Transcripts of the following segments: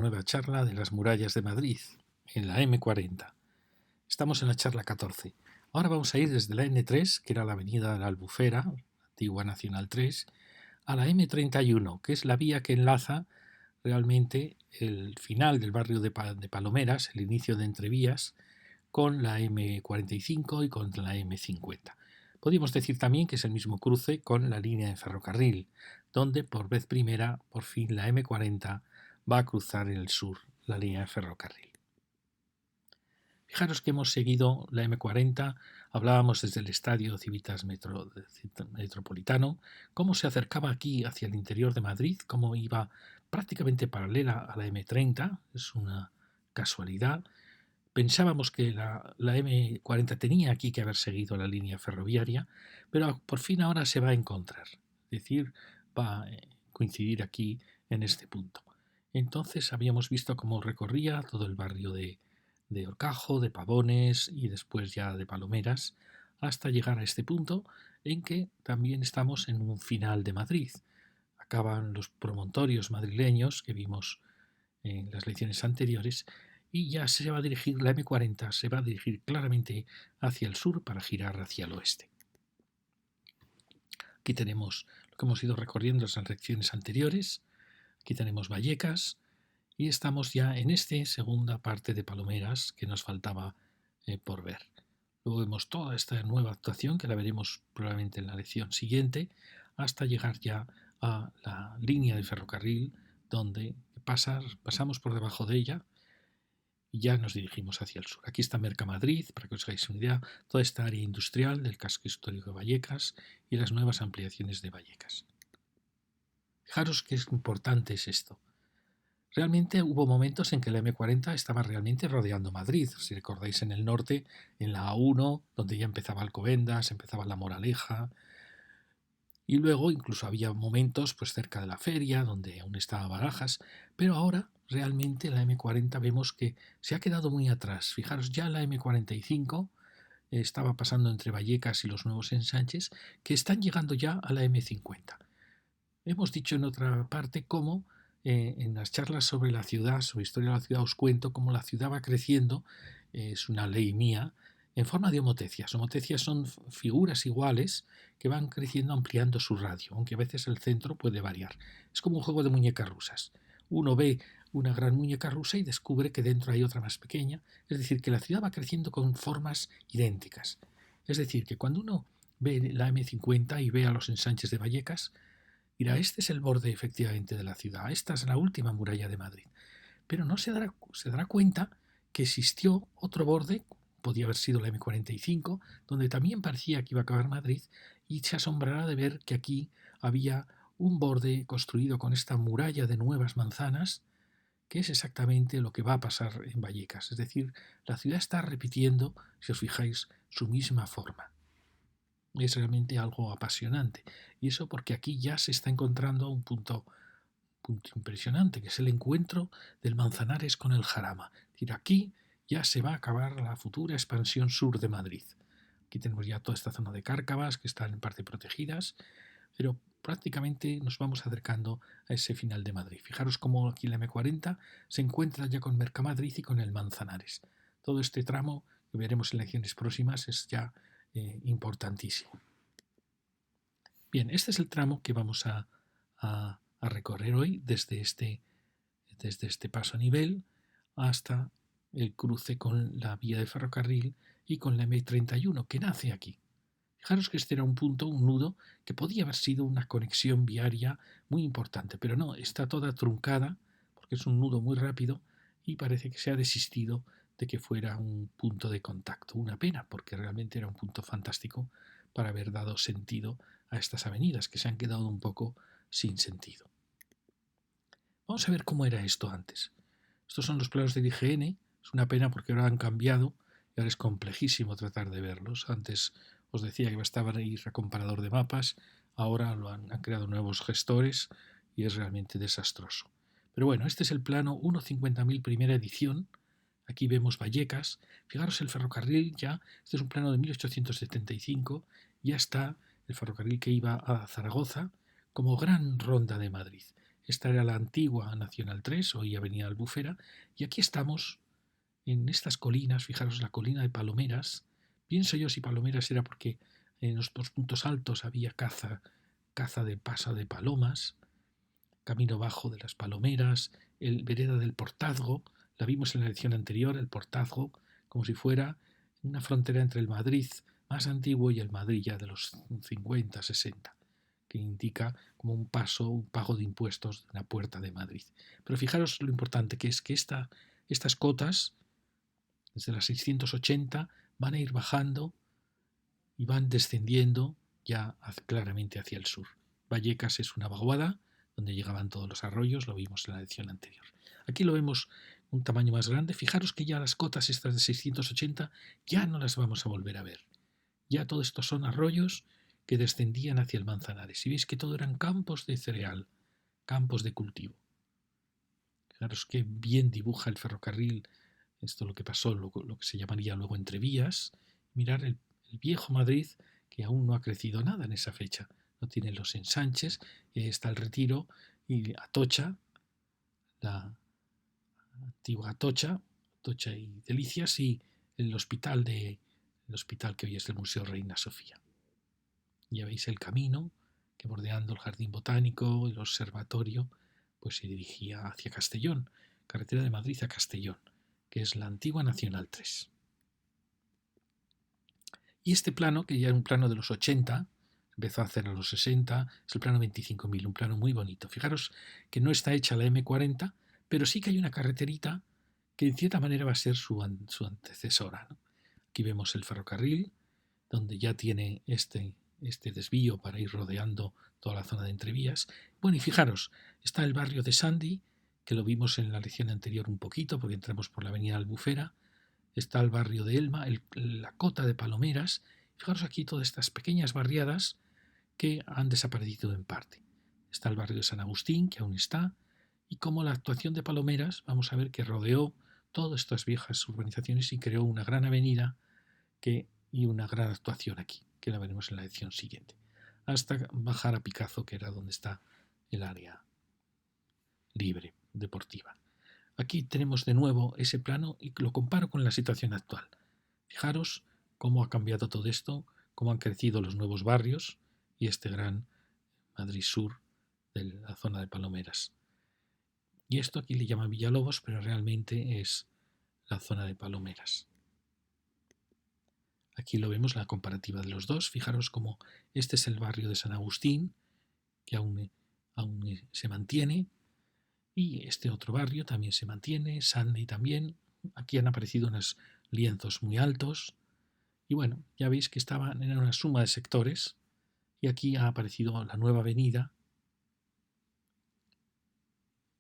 Nueva charla de las murallas de Madrid, en la M40. Estamos en la charla 14. Ahora vamos a ir desde la N3, que era la avenida de la Albufera, antigua Nacional 3, a la M31, que es la vía que enlaza realmente el final del barrio de Palomeras, el inicio de Entrevías, con la M45 y con la M50. Podríamos decir también que es el mismo cruce con la línea de ferrocarril, donde por vez primera, por fin, la M40 va a cruzar en el sur la línea de ferrocarril. Fijaros que hemos seguido la M40, hablábamos desde el Estadio Civitas Metropolitano, cómo se acercaba aquí hacia el interior de Madrid, cómo iba prácticamente paralela a la M30, es una casualidad. Pensábamos que la M40 tenía aquí que haber seguido la línea ferroviaria, pero por fin ahora se va a encontrar, es decir, va a coincidir aquí en este punto. Entonces habíamos visto cómo recorría todo el barrio de Horcajo, de Pavones y después ya de Palomeras, hasta llegar a este punto en que también estamos en un final de Madrid. Acaban los promontorios madrileños que vimos en las lecciones anteriores y ya se va a dirigir la M40, se va a dirigir claramente hacia el sur para girar hacia el oeste. Aquí tenemos lo que hemos ido recorriendo en las lecciones anteriores. Aquí tenemos Vallecas y estamos ya en esta segunda parte de Palomeras que nos faltaba por ver. Luego vemos toda esta nueva actuación que la veremos probablemente en la lección siguiente hasta llegar ya a la línea de ferrocarril donde pasamos por debajo de ella y ya nos dirigimos hacia el sur. Aquí está Mercamadrid, para que os hagáis una idea, toda esta área industrial del casco histórico de Vallecas y las nuevas ampliaciones de Vallecas. Fijaros qué importante es esto. Realmente hubo momentos en que la M40 estaba realmente rodeando Madrid. Si recordáis en el norte, en la A1, donde ya empezaba Alcobendas, empezaba La Moraleja, y luego incluso había momentos pues cerca de la feria, donde aún estaba Barajas, pero ahora realmente la M40 vemos que se ha quedado muy atrás. Fijaros, ya la M45 estaba pasando entre Vallecas y los nuevos ensanches, que están llegando ya a la M50. Hemos dicho en otra parte cómo en las charlas sobre la ciudad, sobre historia de la ciudad, os cuento cómo la ciudad va creciendo, es una ley mía, en forma de homotecias. Homotecias son figuras iguales que van creciendo ampliando su radio, aunque a veces el centro puede variar. Es como un juego de muñecas rusas. Uno ve una gran muñeca rusa y descubre que dentro hay otra más pequeña, es decir, que la ciudad va creciendo con formas idénticas. Es decir, que cuando uno ve la M50 y ve a los ensanches de Vallecas, dirá, este es el borde efectivamente de la ciudad, esta es la última muralla de Madrid. Pero no se dará cuenta que existió otro borde, podía haber sido la M45, donde también parecía que iba a acabar Madrid, y se asombrará de ver que aquí había un borde construido con esta muralla de nuevas manzanas, que es exactamente lo que va a pasar en Vallecas. Es decir, la ciudad está repitiendo, si os fijáis, su misma forma. Es realmente algo apasionante. Y eso porque aquí ya se está encontrando un punto impresionante, que es el encuentro del Manzanares con el Jarama. Es decir, aquí ya se va a acabar la futura expansión sur de Madrid. Aquí tenemos ya toda esta zona de Cárcavas, que están en parte protegidas, pero prácticamente nos vamos acercando a ese final de Madrid. Fijaros cómo aquí la M40 se encuentra ya con Mercamadrid y con el Manzanares. Todo este tramo que veremos en lecciones próximas es ya importantísimo. Bien, este es el tramo que vamos a recorrer hoy desde este paso a nivel hasta el cruce con la vía de ferrocarril y con la M31 que nace aquí. Fijaros que este era un punto, un nudo, que podía haber sido una conexión viaria muy importante, pero no, está toda truncada porque es un nudo muy rápido y parece que se ha desistido de que fuera un punto de contacto. Una pena, porque realmente era un punto fantástico para haber dado sentido a estas avenidas que se han quedado un poco sin sentido. Vamos a ver cómo era esto antes. Estos son los planos del IGN. Es una pena porque ahora han cambiado y ahora es complejísimo tratar de verlos. Antes os decía que bastaba ir a comparador de mapas, ahora han creado nuevos gestores y es realmente desastroso. Pero bueno, este es el plano 1.50.000 primera edición. Aquí vemos Vallecas. Fijaros el ferrocarril ya, este es un plano de 1875, ya está el ferrocarril que iba a Zaragoza como gran ronda de Madrid. Esta era la antigua Nacional 3, hoy Avenida Albufera, y aquí estamos en estas colinas. Fijaros, la colina de Palomeras. Pienso yo si Palomeras era porque en los dos puntos altos había caza de paso de palomas, camino bajo de las Palomeras, el vereda del Portazgo. La vimos en la lección anterior, el Portazgo, como si fuera una frontera entre el Madrid más antiguo y el Madrid ya de los 50, 60, que indica como un pago de impuestos de la puerta de Madrid. Pero fijaros lo importante que es que estas cotas, desde las 680, van a ir bajando y van descendiendo ya claramente hacia el sur. Vallecas es una vaguada donde llegaban todos los arroyos, lo vimos en la lección anterior. Aquí lo vemos un tamaño más grande. Fijaros que ya las cotas estas de 680 ya no las vamos a volver a ver. Ya todo esto son arroyos que descendían hacia el Manzanares. Y veis que todo eran campos de cereal, campos de cultivo. Fijaros qué bien dibuja el ferrocarril, esto lo que pasó, lo que se llamaría luego entrevías. Mirar el viejo Madrid, que aún no ha crecido nada en esa fecha. No tiene los ensanches, está el Retiro y Atocha, la antigua Atocha y Delicias, y el hospital que hoy es el Museo Reina Sofía. Ya veis el camino que, bordeando el jardín botánico y el observatorio, pues se dirigía hacia Castellón, carretera de Madrid a Castellón, que es la antigua Nacional 3. Y este plano, que ya era un plano de los 80, empezó a hacer a los 60, es el plano 25.000, un plano muy bonito. Fijaros que no está hecha la M40, pero sí que hay una carreterita que en cierta manera va a ser su antecesora, ¿no? Aquí vemos el ferrocarril, donde ya tiene este desvío para ir rodeando toda la zona de entrevías. Bueno, y fijaros, está el barrio de Sandy, que lo vimos en la lección anterior un poquito, porque entramos por la avenida Albufera. Está el barrio de Elma, la cota de Palomeras. Fijaros aquí todas estas pequeñas barriadas que han desaparecido en parte. Está el barrio de San Agustín, que aún está, y como la actuación de Palomeras, vamos a ver que rodeó todas estas viejas urbanizaciones y creó una gran avenida y una gran actuación aquí, que la veremos en la lección siguiente, hasta bajar a Picazo, que era donde está el área libre, deportiva. Aquí tenemos de nuevo ese plano y lo comparo con la situación actual. Fijaros cómo ha cambiado todo esto, cómo han crecido los nuevos barrios y este gran Madrid Sur de la zona de Palomeras. Y esto aquí le llaman Villalobos, pero realmente es la zona de Palomeras. Aquí lo vemos, la comparativa de los dos. Fijaros cómo este es el barrio de San Agustín, que aún se mantiene, y este otro barrio también se mantiene, Sandy también. Aquí han aparecido unos lienzos muy altos, y bueno, ya veis que estaban en una suma de sectores, y aquí ha aparecido la nueva avenida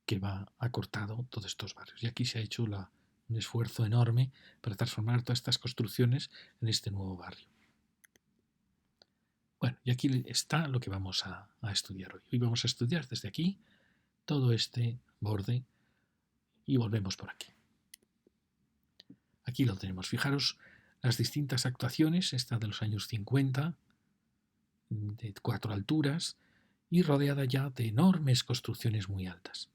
que ha cortado todos estos barrios. Y aquí se ha hecho un esfuerzo enorme para transformar todas estas construcciones en este nuevo barrio. Bueno, y aquí está lo que vamos a estudiar hoy. Hoy vamos a estudiar desde aquí todo este borde y volvemos por aquí. Aquí lo tenemos. Fijaros las distintas actuaciones, esta de los años 50, de 4 alturas y rodeada ya de enormes construcciones muy altas.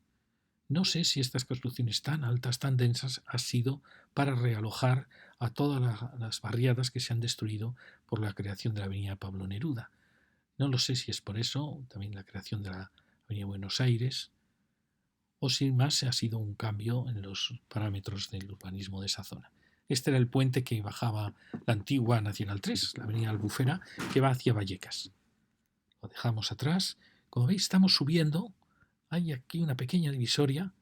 No sé si estas construcciones tan altas, tan densas, han sido para realojar a todas las barriadas que se han destruido por la creación de la avenida Pablo Neruda. No lo sé si es por eso, también la creación de la avenida Buenos Aires, o si más ha sido un cambio en los parámetros del urbanismo de esa zona. Este era el puente que bajaba la antigua Nacional 3, la avenida Albufera, que va hacia Vallecas. Lo dejamos atrás. Como veis, estamos subiendo. Hay aquí una pequeña divisoria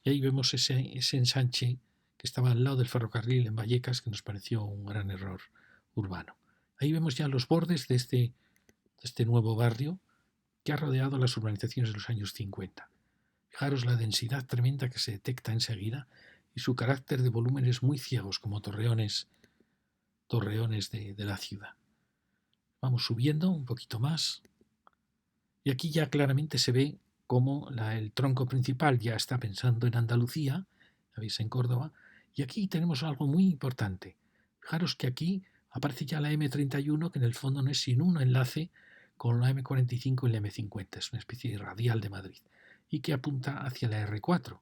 y ahí vemos ese ensanche que estaba al lado del ferrocarril en Vallecas, que nos pareció un gran error urbano. Ahí vemos ya los bordes de este nuevo barrio que ha rodeado las urbanizaciones de los años 50. Fijaros la densidad tremenda que se detecta enseguida y su carácter de volúmenes muy ciegos como torreones de la ciudad. Vamos subiendo un poquito más y aquí ya claramente se ve cómo el tronco principal ya está pensando en Andalucía, ya veis, en Córdoba, y aquí tenemos algo muy importante. Fijaros que aquí aparece ya la M31, que en el fondo no es sino un enlace con la M45 y la M50, es una especie de radial de Madrid. y que apunta hacia la R4.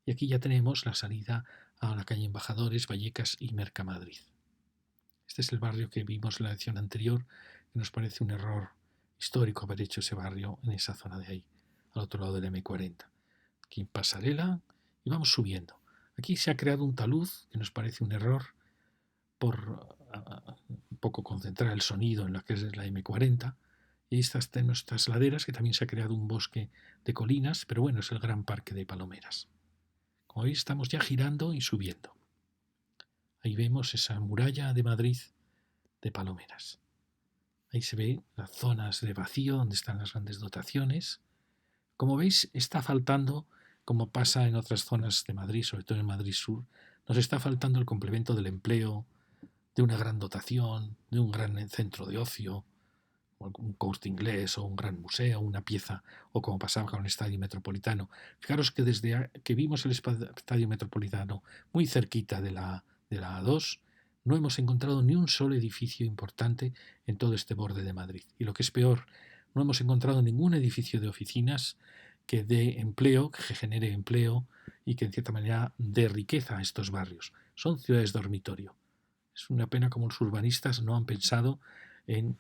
Y aquí ya tenemos la salida a la calle Embajadores, Vallecas y Mercamadrid. Este es el barrio que vimos en la lección anterior, que nos parece un error histórico haber hecho ese barrio en esa zona de ahí, al otro lado del M40. Aquí pasarela y vamos subiendo. Aquí se ha creado un talud que nos parece un error por un poco concentrar el sonido en lo que es la M40. Y tenemos estas laderas que también se ha creado un bosque de colinas, pero bueno, es el gran parque de Palomeras. Como veis, estamos ya girando y subiendo. Ahí vemos esa muralla de Madrid de Palomeras. Ahí se ve las zonas de vacío donde están las grandes dotaciones. Como veis, está faltando, como pasa en otras zonas de Madrid, sobre todo en Madrid Sur, nos está faltando el complemento del empleo, de una gran dotación, de un gran centro de ocio, un Corte Inglés o un gran museo, una pieza, o como pasaba con el Estadio Metropolitano. Fijaros que desde que vimos el Estadio Metropolitano muy cerquita de la A2, no hemos encontrado ni un solo edificio importante en todo este borde de Madrid. Y lo que es peor, no hemos encontrado ningún edificio de oficinas que dé empleo, que genere empleo y que en cierta manera dé riqueza a estos barrios. Son ciudades dormitorio. Es una pena como los urbanistas no han pensado en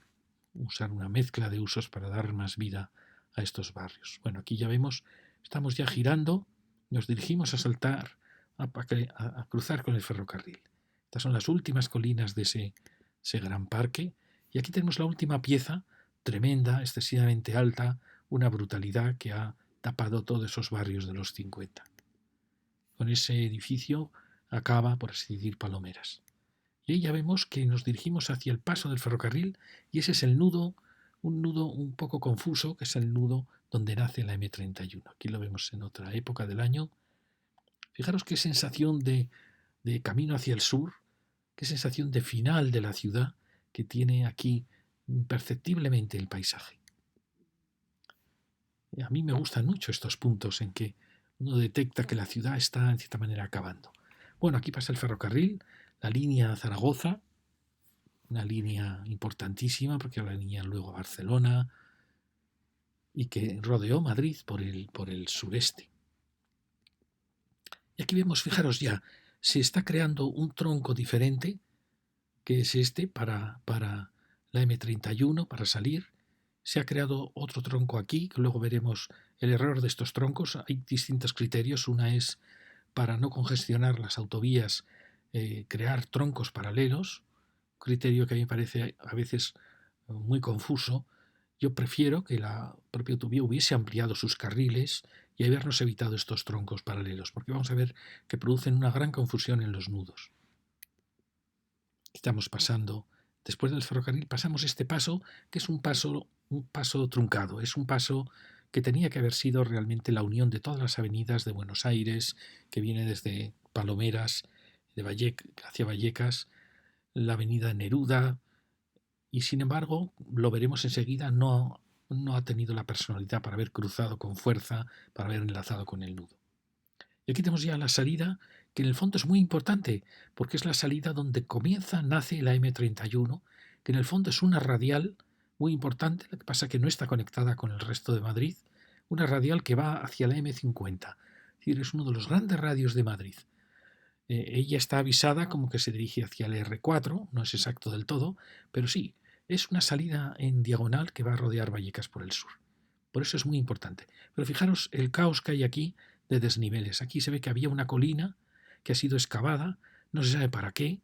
usar una mezcla de usos para dar más vida a estos barrios. Bueno, aquí ya vemos, estamos ya girando, nos dirigimos a saltar, a cruzar con el ferrocarril. Estas son las últimas colinas de ese gran parque y aquí tenemos la última pieza, tremenda, excesivamente alta, una brutalidad que ha tapado todos esos barrios de los 50. Con ese edificio acaba, por así decir, Palomeras. Y ahí ya vemos que nos dirigimos hacia el paso del ferrocarril y ese es el nudo, un nudo un poco confuso, que es el nudo donde nace la M31. Aquí lo vemos en otra época del año. Fijaros qué sensación de camino hacia el sur, qué sensación de final de la ciudad que tiene aquí imperceptiblemente el paisaje. Y a mí me gustan mucho estos puntos en que uno detecta que la ciudad está en cierta manera acabando. Bueno, aquí pasa el ferrocarril, la línea Zaragoza, una línea importantísima porque era la línea luego a Barcelona y que rodeó Madrid por el sureste. Y aquí vemos, fijaros ya, se está creando un tronco diferente, que es este, para la M31, para salir. Se ha creado otro tronco aquí, que luego veremos el error de estos troncos. Hay distintos criterios. Una es para no congestionar las autovías, crear troncos paralelos, criterio que a mí me parece a veces muy confuso. Yo prefiero que la propia autovía hubiese ampliado sus carriles y habernos evitado estos troncos paralelos, porque vamos a ver que producen una gran confusión en los nudos. Estamos pasando, después del ferrocarril, pasamos este paso, que es un paso truncado, es un paso que tenía que haber sido realmente la unión de todas las avenidas de Buenos Aires, que viene desde Palomeras, hacia Vallecas, la avenida Neruda, y sin embargo, lo veremos enseguida, no ha tenido la personalidad para haber cruzado con fuerza, para haber enlazado con el nudo. Y aquí tenemos ya la salida, que en el fondo es muy importante, porque es la salida donde nace la M31, que en el fondo es una radial muy importante, lo que pasa es que no está conectada con el resto de Madrid, una radial que va hacia la M50, es decir, es uno de los grandes radios de Madrid. Ella está avisada como que se dirige hacia el R4, no es exacto del todo, pero sí, es una salida en diagonal que va a rodear Vallecas por el sur. Por eso es muy importante. Pero fijaros el caos que hay aquí de desniveles. Aquí se ve que había una colina que ha sido excavada, no se sabe para qué,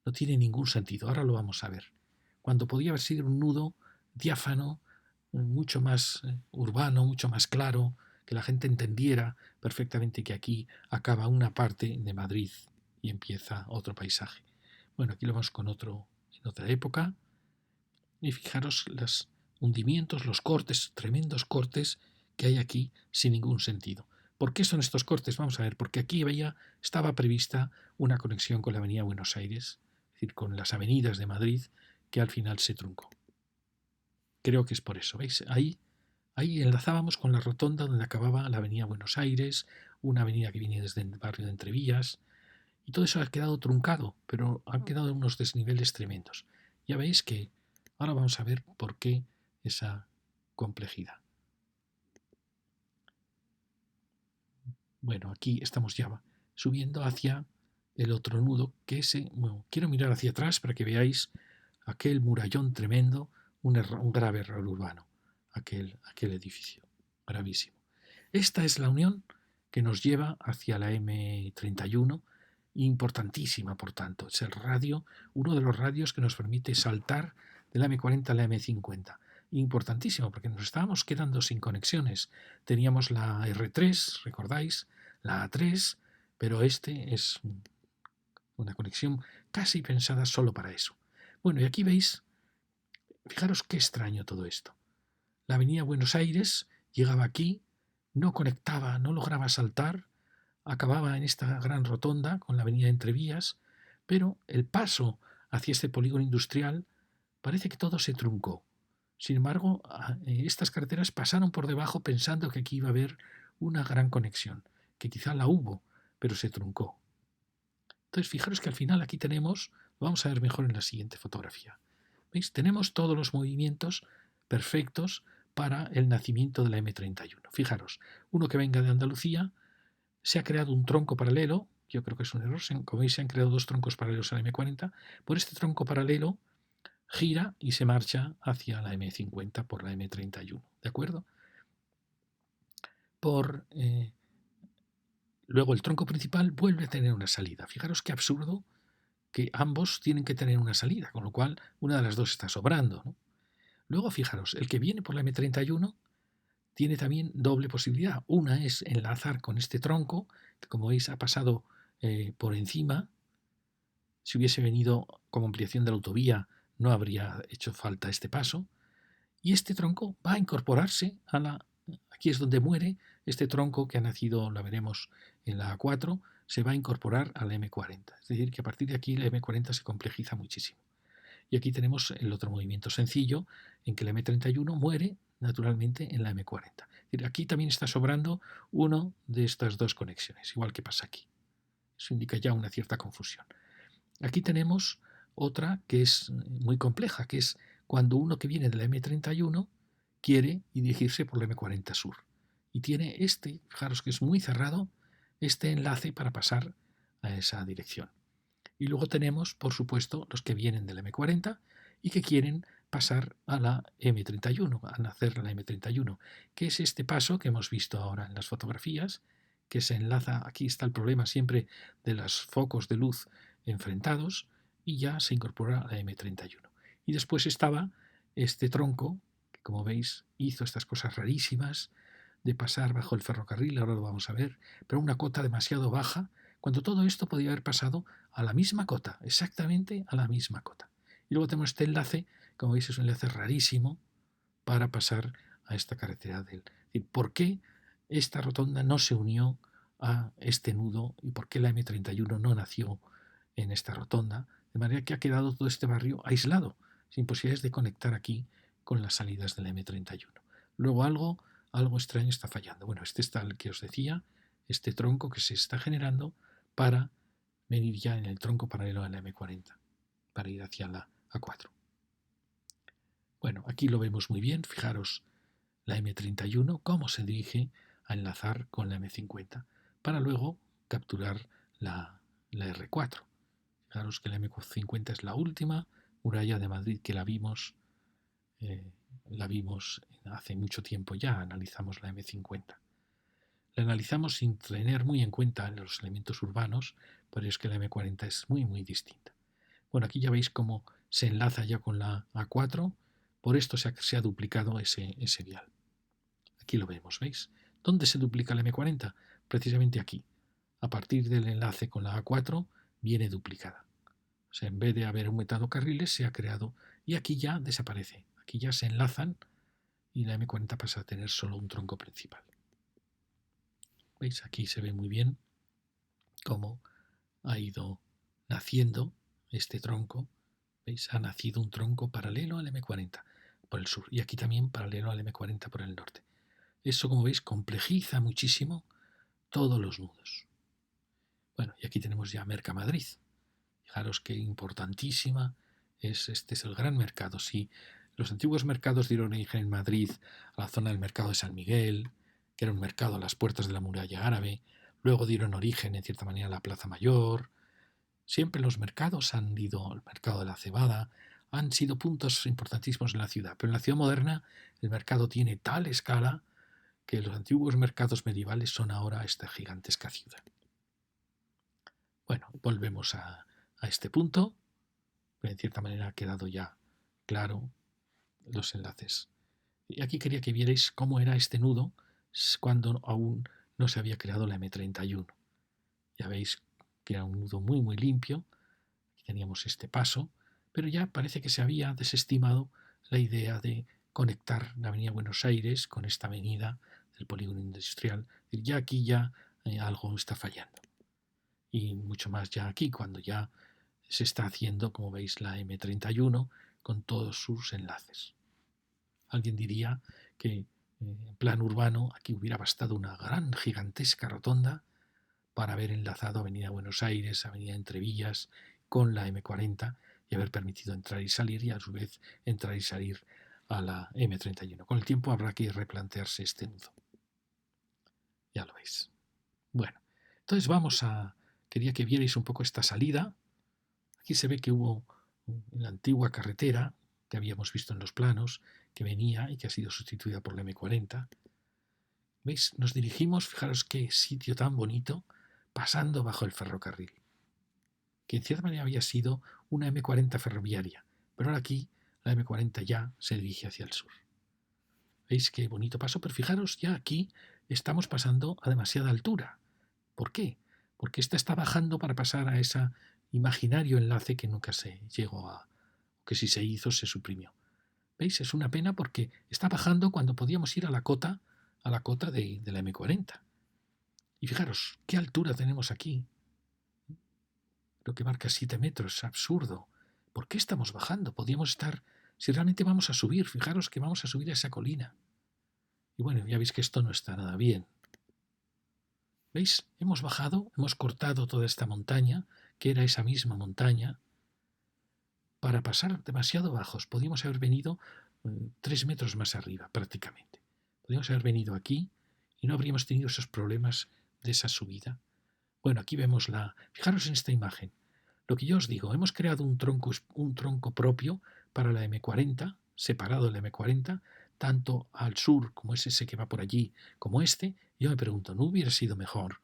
no tiene ningún sentido. Ahora lo vamos a ver. Cuando podía haber sido un nudo diáfano, mucho más urbano, mucho más claro, que la gente entendiera perfectamente que aquí acaba una parte de Madrid y empieza otro paisaje. Bueno, aquí lo vemos en otra época. Y fijaros los hundimientos, los cortes, tremendos cortes que hay aquí sin ningún sentido. ¿Por qué son estos cortes? Vamos a ver, porque aquí estaba prevista una conexión con la avenida Buenos Aires, es decir, con las avenidas de Madrid, que al final se truncó. Creo que es por eso, ¿veis? Ahí enlazábamos con la rotonda donde acababa la avenida Buenos Aires, una avenida que viene desde el barrio de Entrevías, y todo eso ha quedado truncado, pero han quedado unos desniveles tremendos. Ya veis que ahora vamos a ver por qué esa complejidad. Bueno, aquí estamos ya subiendo hacia el otro nudo, que ese, bueno, quiero mirar hacia atrás para que veáis aquel murallón tremendo, un grave error urbano, aquel edificio, gravísimo. Esta es la unión que nos lleva hacia la M31, importantísima, por tanto. Es el radio, uno de los radios que nos permite saltar de la M40 a la M50. Importantísimo, porque nos estábamos quedando sin conexiones. Teníamos la R3, recordáis, la A3, pero este es una conexión casi pensada solo para eso. Bueno, y aquí veis, fijaros qué extraño todo esto. La avenida Buenos Aires llegaba aquí, no conectaba, no lograba saltar, acababa en esta gran rotonda con la avenida Entrevías, pero el paso hacia este polígono industrial parece que todo se truncó. Sin embargo, estas carreteras pasaron por debajo pensando que aquí iba a haber una gran conexión, que quizá la hubo, pero se truncó. Entonces, fijaros que al final aquí tenemos, lo vamos a ver mejor en la siguiente fotografía. ¿Veis? Tenemos todos los movimientos perfectos para el nacimiento de la M31. Fijaros, uno que venga de Andalucía, se ha creado un tronco paralelo, yo creo que es un error, como veis se han creado dos troncos paralelos a la M40, por este tronco paralelo gira y se marcha hacia la M50 por la M31, ¿de acuerdo? Luego el tronco principal vuelve a tener una salida. Fijaros qué absurdo que ambos tienen que tener una salida, con lo cual una de las dos está sobrando, ¿no? Luego fijaros, el que viene por la M31 tiene también doble posibilidad. Una es enlazar con este tronco, que como veis ha pasado por encima. Si hubiese venido como ampliación de la autovía no habría hecho falta este paso. Y este tronco va a incorporarse a la... Aquí es donde muere este tronco que ha nacido, la veremos en la A4, se va a incorporar a la M40. Es decir, que a partir de aquí la M40 se complejiza muchísimo. Y aquí tenemos el otro movimiento sencillo en que la M31 muere naturalmente en la M40. Es decir, aquí también está sobrando uno de estas dos conexiones, igual que pasa aquí. Eso indica ya una cierta confusión. Aquí tenemos otra que es muy compleja, que es cuando uno que viene de la M31 quiere dirigirse por la M40 Sur. Y tiene este, fijaros que es muy cerrado, este enlace para pasar a esa dirección. Y luego tenemos, por supuesto, los que vienen de la M40 y que quieren pasar a la M31, a nacer la M31, que es este paso que hemos visto ahora en las fotografías, que se enlaza, aquí está el problema siempre de los focos de luz enfrentados, y ya se incorpora a la M31. Y después estaba este tronco, que como veis hizo estas cosas rarísimas, de pasar bajo el ferrocarril, ahora lo vamos a ver, pero una cota demasiado baja, cuando todo esto podía haber pasado a la misma cota, exactamente a la misma cota. Y luego tenemos este enlace, como veis es un enlace rarísimo para pasar a esta carretera del... ¿Por qué esta rotonda no se unió a este nudo y por qué la M31 no nació en esta rotonda? De manera que ha quedado todo este barrio aislado, sin posibilidades de conectar aquí con las salidas de la M31. Luego algo extraño está fallando. Bueno, este está el que os decía, este tronco que se está generando para venir ya en el tronco paralelo a la M40, para ir hacia la A4. Bueno, aquí lo vemos muy bien, fijaros la M31, cómo se dirige a enlazar con la M50, para luego capturar la R4. Fijaros que la M50 es la última muralla de Madrid que la vimos hace mucho tiempo ya, analizamos la M50. La analizamos sin tener muy en cuenta los elementos urbanos, pero es que la M40 es muy, muy distinta. Bueno, aquí ya veis cómo se enlaza ya con la A4, por esto se ha duplicado ese vial. Aquí lo vemos, ¿veis? ¿Dónde se duplica la M40? Precisamente aquí. A partir del enlace con la A4 viene duplicada. O sea, en vez de haber aumentado carriles, se ha creado y aquí ya desaparece. Aquí ya se enlazan y la M40 pasa a tener solo un tronco principal. ¿Veis? Aquí se ve muy bien cómo ha ido naciendo este tronco. ¿Veis? Ha nacido un tronco paralelo al M40 por el sur y aquí también paralelo al M40 por el norte. Eso, como veis, complejiza muchísimo todos los nudos. Bueno, y aquí tenemos ya Mercamadrid. Fijaros qué importantísima es, este es el gran mercado. Sí, los antiguos mercados dieron origen en Madrid a la zona del mercado de San Miguel, que era un mercado a las puertas de la muralla árabe. Luego dieron origen, en cierta manera, a la Plaza Mayor. Siempre los mercados han ido, el mercado de la cebada, han sido puntos importantísimos en la ciudad. Pero en la ciudad moderna el mercado tiene tal escala que los antiguos mercados medievales son ahora esta gigantesca ciudad. Bueno, volvemos a este punto, pero en cierta manera ha quedado ya claro los enlaces. Y aquí quería que vierais cómo era este nudo cuando aún no se había creado la M31. Ya veis que era un nudo muy muy limpio. Aquí teníamos este paso, pero ya parece que se había desestimado la idea de conectar la avenida Buenos Aires con esta avenida del polígono industrial. Ya aquí ya algo está fallando. Y mucho más ya aquí, cuando ya se está haciendo, como veis, la M31 con todos sus enlaces. Alguien diría que en plan urbano aquí hubiera bastado una gran, gigantesca rotonda para haber enlazado Avenida Buenos Aires, Avenida Entrevillas con la M40 y haber permitido entrar y salir y a su vez entrar y salir a la M31. Con el tiempo habrá que replantearse este nudo. Ya lo veis. Bueno, entonces quería que vierais un poco esta salida. Aquí se ve que hubo la antigua carretera que habíamos visto en los planos, que venía y que ha sido sustituida por la M40. ¿Veis? Nos dirigimos, fijaros qué sitio tan bonito, pasando bajo el ferrocarril, que en cierta manera había sido una M40 ferroviaria, pero ahora aquí la M40 ya se dirige hacia el sur. ¿Veis qué bonito paso? Pero fijaros, ya aquí estamos pasando a demasiada altura. ¿Por qué? Porque esta está bajando para pasar a ese imaginario enlace que nunca se llegó a, que si se hizo se suprimió. ¿Veis? Es una pena porque está bajando cuando podíamos ir a la cota de la M40. Y fijaros, ¿qué altura tenemos aquí? Creo que marca 7 metros, es absurdo. ¿Por qué estamos bajando? Podíamos estar, si realmente vamos a subir, fijaros que vamos a subir a esa colina. Y bueno, ya veis que esto no está nada bien. ¿Veis? Hemos bajado, hemos cortado toda esta montaña, que era esa misma montaña, para pasar demasiado bajos. Podíamos haber venido 3 metros más arriba, prácticamente. Podíamos haber venido aquí y no habríamos tenido esos problemas de esa subida. Bueno, aquí vemos Fijaros en esta imagen. Lo que yo os digo, hemos creado un tronco propio para la M40, separado de la M40, tanto al sur como es ese que va por allí, como este. Yo me pregunto, ¿no hubiera sido mejor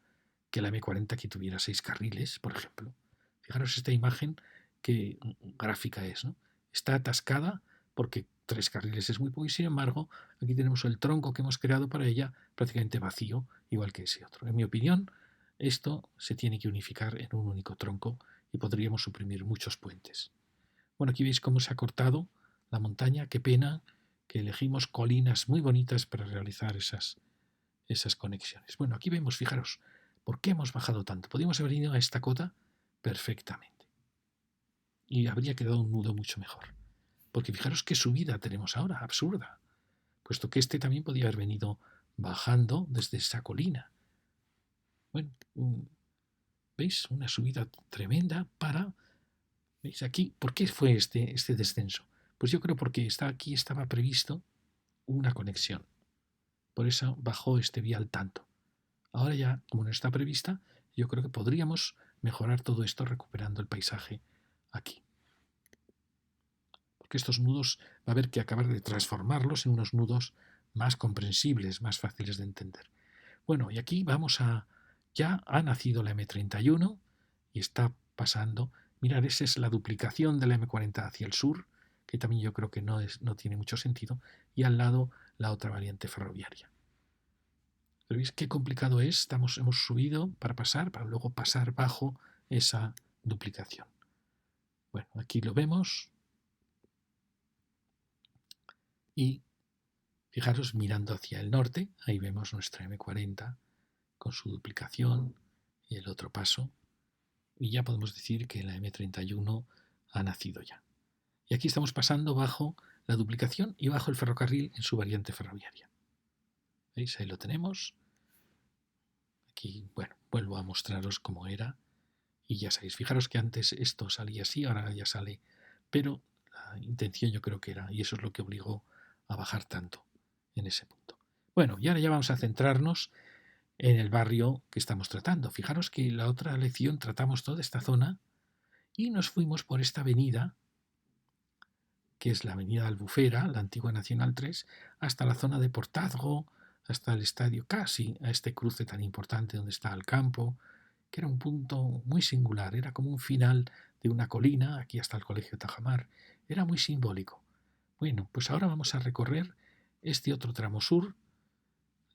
que la M40 que tuviera 6 carriles, por ejemplo? Fijaros esta imagen, qué gráfica es, ¿no? Está atascada porque 3 carriles es muy poco y sin embargo aquí tenemos el tronco que hemos creado para ella prácticamente vacío, igual que ese otro. En mi opinión, esto se tiene que unificar en un único tronco y podríamos suprimir muchos puentes. Bueno, aquí veis cómo se ha cortado la montaña. Qué pena que elegimos colinas muy bonitas para realizar esas conexiones. Bueno, aquí vemos, fijaros, ¿por qué hemos bajado tanto? Podríamos haber ido a esta cota perfectamente y habría quedado un nudo mucho mejor. Porque fijaros qué subida tenemos ahora, absurda, puesto que este también podía haber venido bajando desde esa colina. Bueno, ¿veis? Una subida tremenda para... ¿Veis aquí? ¿Por qué fue este descenso? Pues yo creo porque aquí estaba previsto una conexión. Por eso bajó este vial tanto. Ahora ya, como no está prevista, yo creo que podríamos mejorar todo esto recuperando el paisaje aquí. Porque estos nudos va a haber que acabar de transformarlos en unos nudos más comprensibles, más fáciles de entender. Bueno, y aquí ya ha nacido la M31 y está pasando. Mirad, esa es la duplicación de la M40 hacia el sur, que también yo creo que no tiene mucho sentido, y al lado la otra variante ferroviaria. ¿Pero veis qué complicado es? Hemos subido para pasar, para luego pasar bajo esa duplicación. Bueno, aquí lo vemos. Y fijaros, mirando hacia el norte, ahí vemos nuestra M40 con su duplicación y el otro paso. Y ya podemos decir que la M31 ha nacido ya. Y aquí estamos pasando bajo la duplicación y bajo el ferrocarril en su variante ferroviaria. ¿Veis? Ahí lo tenemos. Aquí, bueno, vuelvo a mostraros cómo era. Y ya sabéis, fijaros que antes esto salía así, ahora ya sale. Pero la intención yo creo que era, y eso es lo que obligó a bajar tanto en ese punto. Bueno, y ahora ya vamos a centrarnos en el barrio que estamos tratando. Fijaros que la otra lección tratamos toda esta zona y nos fuimos por esta avenida, que es la avenida Albufera, la antigua Nacional 3, hasta la zona de Portazgo, hasta el estadio, casi a este cruce tan importante donde está el campo, que era un punto muy singular, era como un final de una colina, aquí hasta el Colegio Tajamar, era muy simbólico. Bueno, pues ahora vamos a recorrer este otro tramo sur,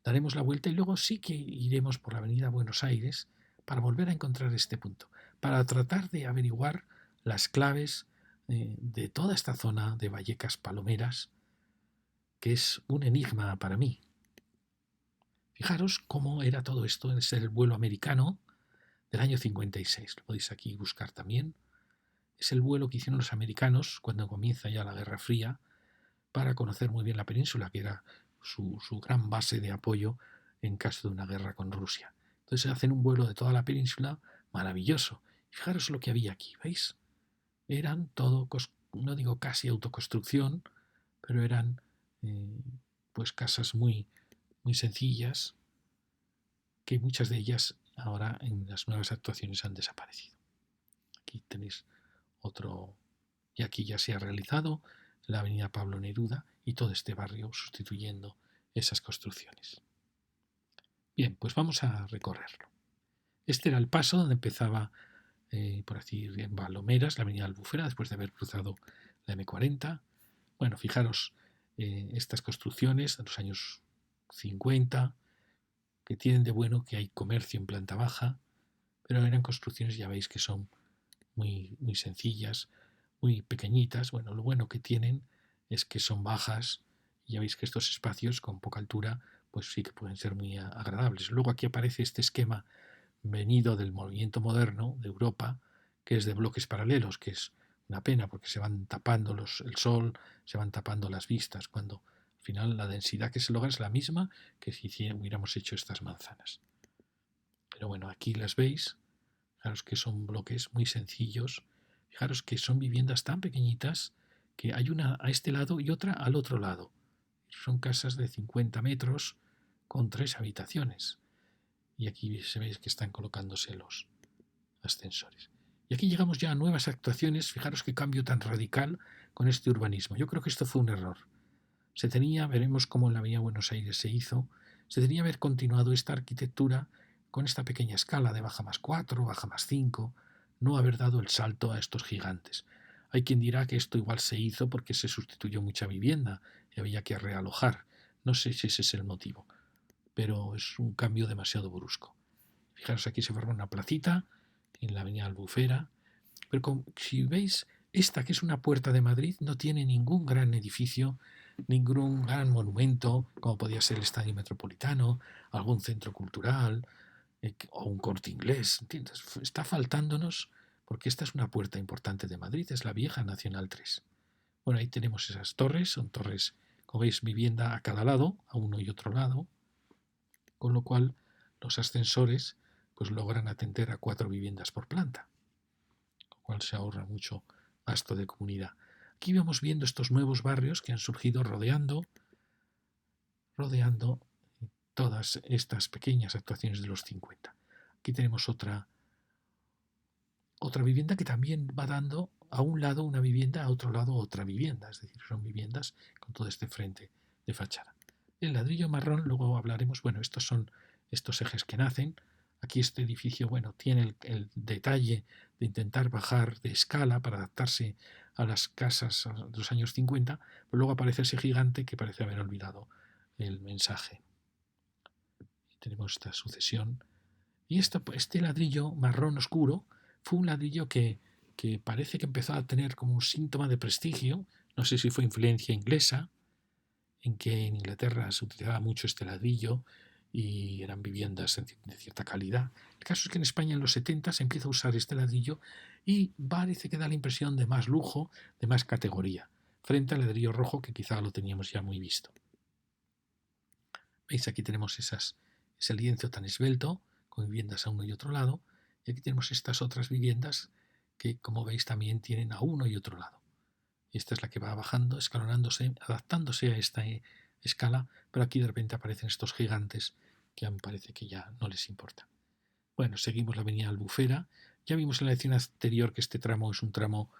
daremos la vuelta y luego sí que iremos por la avenida Buenos Aires para volver a encontrar este punto, para tratar de averiguar las claves de toda esta zona de Vallecas Palomeras, que es un enigma para mí. Fijaros cómo era todo esto, es el vuelo americano del año 56, lo podéis aquí buscar también. Es el vuelo que hicieron los americanos cuando comienza ya la Guerra Fría para conocer muy bien la península, que era su gran base de apoyo en caso de una guerra con Rusia. Entonces hacen un vuelo de toda la península maravilloso. Fijaros lo que había aquí, ¿veis? Eran todo, no digo casi autoconstrucción, pero eran pues casas muy, muy sencillas, que muchas de ellas ahora en las nuevas actuaciones han desaparecido. Aquí tenéis otro, y aquí ya se ha realizado la avenida Pablo Neruda y todo este barrio sustituyendo esas construcciones. Bien, pues vamos a recorrerlo. Este era el paso donde empezaba, por así decir, en Palomeras, la avenida Albufera, después de haber cruzado la M40. Bueno, fijaros estas construcciones de los años 50, que tienen de bueno que hay comercio en planta baja, pero eran construcciones, ya veis, que son muy, muy sencillas, muy pequeñitas. Bueno, lo bueno que tienen es que son bajas y ya veis que estos espacios con poca altura pues sí que pueden ser muy agradables. Luego aquí aparece este esquema venido del movimiento moderno de Europa, que es de bloques paralelos, que es una pena porque se van tapando el sol, se van tapando las vistas, cuando al final la densidad que se logra es la misma que si hubiéramos hecho estas manzanas. Pero bueno, aquí las veis. Fijaros que son bloques muy sencillos. Fijaros que son viviendas tan pequeñitas que hay una a este lado y otra al otro lado. Son casas de 50 metros con 3 habitaciones. Y aquí se ve que están colocándose los ascensores. Y aquí llegamos ya a nuevas actuaciones. Fijaros qué cambio tan radical con este urbanismo. Yo creo que esto fue un error. Se tenía, veremos cómo en la Avenida Buenos Aires se hizo, se tenía haber continuado esta arquitectura con esta pequeña escala de baja más 4, baja más 5, no haber dado el salto a estos gigantes. Hay quien dirá que esto igual se hizo porque se sustituyó mucha vivienda y había que realojar. No sé si ese es el motivo, pero es un cambio demasiado brusco. Fijaros, aquí se forma una placita en la avenida Albufera, pero si veis, esta que es una puerta de Madrid no tiene ningún gran edificio, ningún gran monumento, como podía ser el Estadio Metropolitano, algún centro cultural o un Corte Inglés. ¿Entiendes? Está faltándonos porque esta es una puerta importante de Madrid, es la vieja Nacional 3. Bueno, ahí tenemos esas torres, son torres, como veis, vivienda a cada lado, a uno y otro lado, con lo cual los ascensores pues logran atender a 4 viviendas por planta, con lo cual se ahorra mucho gasto de comunidad. Aquí vamos viendo estos nuevos barrios que han surgido rodeando todas estas pequeñas actuaciones de los 50. Aquí tenemos otra vivienda que también va dando a un lado una vivienda, a otro lado otra vivienda, es decir, son viviendas con todo este frente de fachada. El ladrillo marrón, luego hablaremos, bueno, estos son estos ejes que nacen. Aquí este edificio, bueno, tiene el detalle de intentar bajar de escala para adaptarse a las casas de los años 50, pero luego aparece ese gigante que parece haber olvidado el mensaje. Y tenemos esta sucesión. Y este ladrillo marrón oscuro fue un ladrillo que parece que empezó a tener como un síntoma de prestigio. No sé si fue influencia inglesa, en que en Inglaterra se utilizaba mucho este ladrillo y eran viviendas de cierta calidad. El caso es que en España en los 70 se empieza a usar este ladrillo y parece que da la impresión de más lujo, de más categoría, frente al ladrillo rojo que quizá lo teníamos ya muy visto. ¿Veis? Aquí tenemos ese lienzo tan esbelto, con viviendas a uno y otro lado, y aquí tenemos estas otras viviendas que, como veis, también tienen a uno y otro lado. Y esta es la que va bajando, escalonándose, adaptándose a esta escala, pero aquí de repente aparecen estos gigantes que aún parece que ya no les importa. Bueno, seguimos la avenida Albufera. Ya vimos en la lección anterior que este tramo es un tramo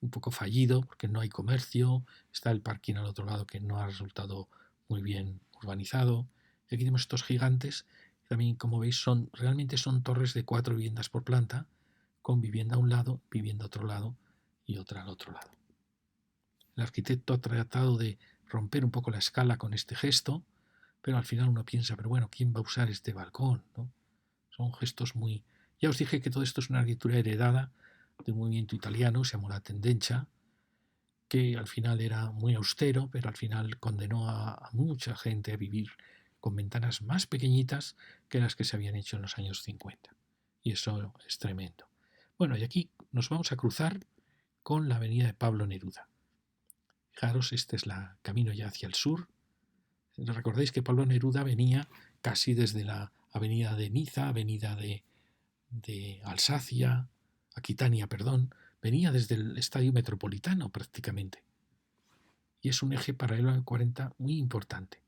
un poco fallido porque no hay comercio, está el parking al otro lado que no ha resultado muy bien urbanizado. Y aquí tenemos estos gigantes, que también como veis realmente son torres de 4 viviendas por planta, con vivienda a un lado, vivienda a otro lado y otra al otro lado. El arquitecto ha tratado de romper un poco la escala con este gesto, pero al final uno piensa, pero bueno, ¿quién va a usar este balcón? ¿No? Son gestos muy... Ya os dije que todo esto es una arquitectura heredada de un movimiento italiano, se llamó la Tendencia, que al final era muy austero, pero al final condenó a mucha gente a vivir con ventanas más pequeñitas que las que se habían hecho en los años 50. Y eso es tremendo. Bueno, y aquí nos vamos a cruzar con la avenida de Pablo Neruda. Fijaros, este es el camino ya hacia el sur. Recordáis que Pablo Neruda venía casi desde la avenida de Niza, avenida de Alsacia, Aquitania, perdón, venía desde el estadio metropolitano prácticamente. Y es un eje paralelo al 40 muy importante.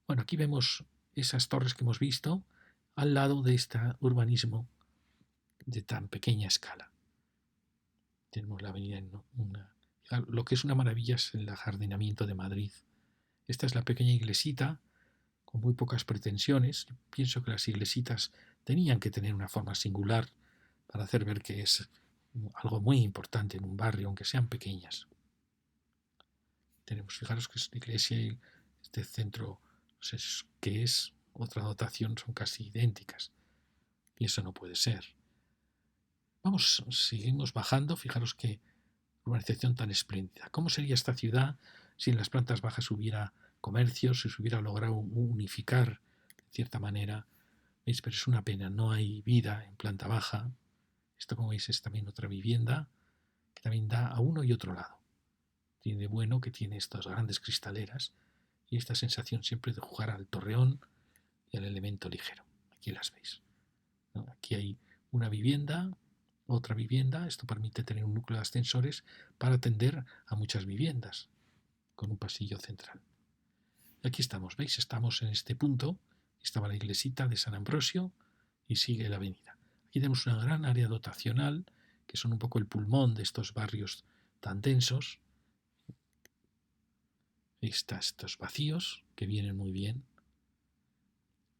Bueno, aquí vemos esas torres que hemos visto al lado de este urbanismo de tan pequeña escala. Tenemos la avenida en lo que es una maravilla es el ajardinamiento de Madrid. Esta es la pequeña iglesita con muy pocas pretensiones. Yo pienso que las iglesitas tenían que tener una forma singular para hacer ver que es algo muy importante en un barrio, aunque sean pequeñas. Tenemos, fijaros que es la iglesia y este centro, no sé qué es, otra dotación, son casi idénticas. Y eso no puede ser. Vamos, seguimos bajando, fijaros qué urbanización tan espléndida. ¿Cómo sería esta ciudad si en las plantas bajas hubiera comercio, si se hubiera logrado unificar de cierta manera? ¿Veis? Pero es una pena, no hay vida en planta baja. Esto, como veis, es también otra vivienda que también da a uno y otro lado. Tiene de bueno que tiene estas grandes cristaleras y esta sensación siempre de jugar al torreón y al elemento ligero. Aquí las veis, ¿no? Aquí hay una vivienda, otra vivienda. Esto permite tener un núcleo de ascensores para atender a muchas viviendas con un pasillo central. Y aquí estamos, ¿veis? Estamos en este punto. Estaba la iglesita de San Ambrosio y sigue la avenida. Aquí tenemos una gran área dotacional que son un poco el pulmón de estos barrios tan densos. Estos vacíos que vienen muy bien.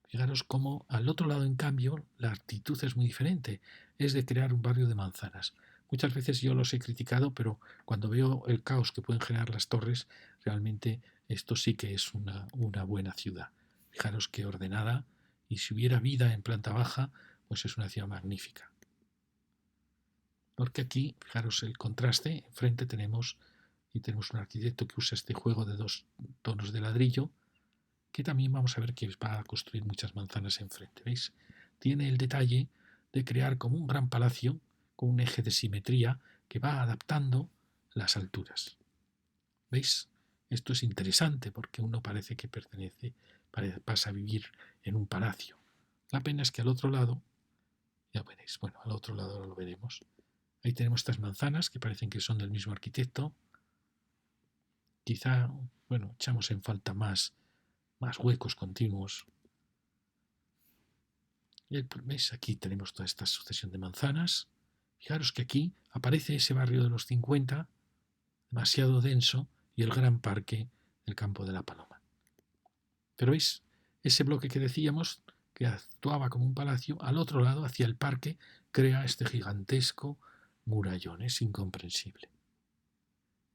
Fijaros cómo al otro lado, en cambio, la actitud es muy diferente. Es de crear un barrio de manzanas. Muchas veces yo los he criticado, pero cuando veo el caos que pueden generar las torres, realmente esto sí que es una buena ciudad. Fijaros qué ordenada, y si hubiera vida en planta baja, pues es una ciudad magnífica. Porque aquí, fijaros el contraste, enfrente tenemos un arquitecto que usa este juego de 2 tonos de ladrillo, que también vamos a ver que va a construir muchas manzanas enfrente. ¿Veis? Tiene el detalle de crear como un gran palacio con un eje de simetría que va adaptando las alturas. ¿Veis? Esto es interesante porque uno parece que pasa a vivir en un palacio. La pena es que al otro lado, ya veréis, bueno, al otro lado lo veremos. Ahí tenemos estas manzanas que parecen que son del mismo arquitecto. Quizá, bueno, echamos en falta más huecos continuos. ¿Veis? Aquí tenemos toda esta sucesión de manzanas. Fijaros que aquí aparece ese barrio de los 50, demasiado denso, y el gran parque del Campo de la Paloma. Pero veis, ese bloque que decíamos, que actuaba como un palacio, al otro lado, hacia el parque, crea este gigantesco murallón. Es incomprensible.